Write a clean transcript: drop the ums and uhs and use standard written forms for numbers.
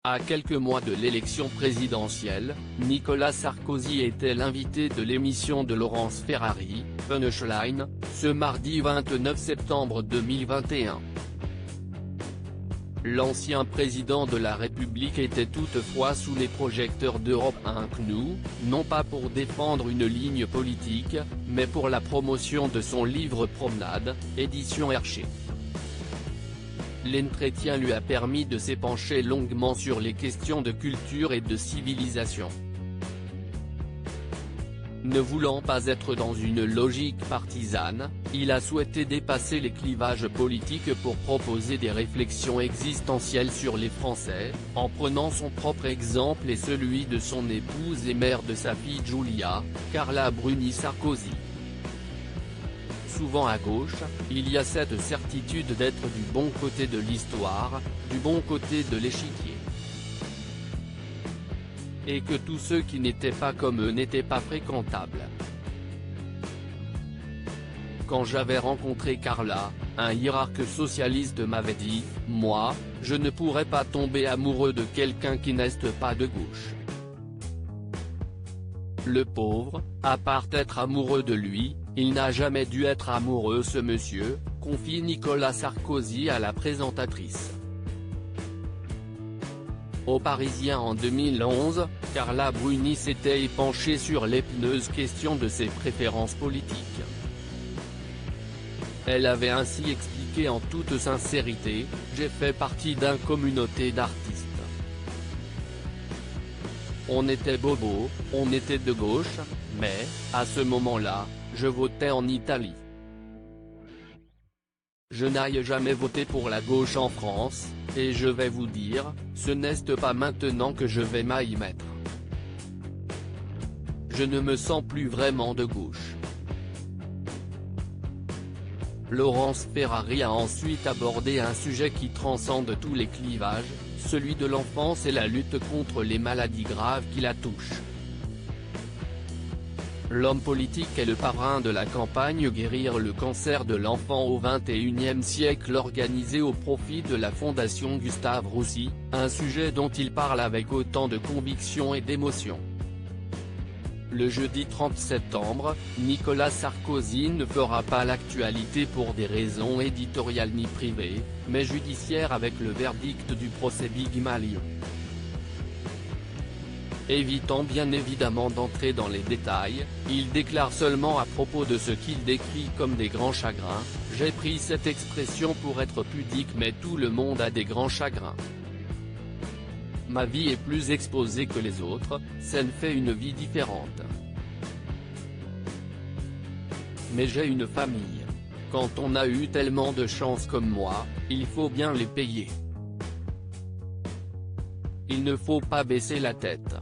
À quelques mois de l'élection présidentielle, Nicolas Sarkozy était l'invité de l'émission de Laurence Ferrari, Punchline, ce mardi 29 septembre 2021. L'ancien président de la République était toutefois sous les projecteurs d'Europe 1 CNU, non pas pour défendre une ligne politique, mais pour la promotion de son livre Promenade, édition Hergé. L'entretien lui a permis de s'épancher longuement sur les questions de culture et de civilisation. Ne voulant pas être dans une logique partisane, il a souhaité dépasser les clivages politiques pour proposer des réflexions existentielles sur les Français, en prenant son propre exemple et celui de son épouse et mère de sa fille Giulia, Carla Bruni Sarkozy. Souvent à gauche, il y a cette certitude d'être du bon côté de l'histoire, du bon côté de l'échiquier. Et que tous ceux qui n'étaient pas comme eux n'étaient pas fréquentables. Quand j'avais rencontré Carla, un hiérarque socialiste m'avait dit « Moi, je ne pourrais pas tomber amoureux de quelqu'un qui n'est pas de gauche. » Le pauvre, à part être amoureux de lui, il n'a jamais dû être amoureux ce monsieur, confie Nicolas Sarkozy à la présentatrice. Au Parisien en 2011, Carla Bruni s'était épanchée sur l'épineuse question de ses préférences politiques. Elle avait ainsi expliqué en toute sincérité « J'ai fait partie d'une communauté d'artistes. On était bobos, on était de gauche, mais, à ce moment-là, je votais en Italie. Je n'ai jamais voté pour la gauche en France, et je vais vous dire, ce n'est pas maintenant que je vais m'y mettre. Je ne me sens plus vraiment de gauche. » Laurence Ferrari a ensuite abordé un sujet qui transcende tous les clivages, celui de l'enfance et la lutte contre les maladies graves qui la touchent. L'homme politique est le parrain de la campagne Guérir le cancer de l'enfant au XXIe siècle organisée au profit de la Fondation Gustave Roussy, un sujet dont il parle avec autant de conviction et d'émotion. Le jeudi 30 septembre, Nicolas Sarkozy ne fera pas l'actualité pour des raisons éditoriales ni privées, mais judiciaires avec le verdict du procès Big Malion. Évitant bien évidemment d'entrer dans les détails, il déclare seulement à propos de ce qu'il décrit comme des grands chagrins « J'ai pris cette expression pour être pudique mais tout le monde a des grands chagrins. Ma vie est plus exposée que les autres, ça me fait une vie différente. Mais j'ai une famille. Quand on a eu tellement de chance comme moi, il faut bien les payer. Il ne faut pas baisser la tête.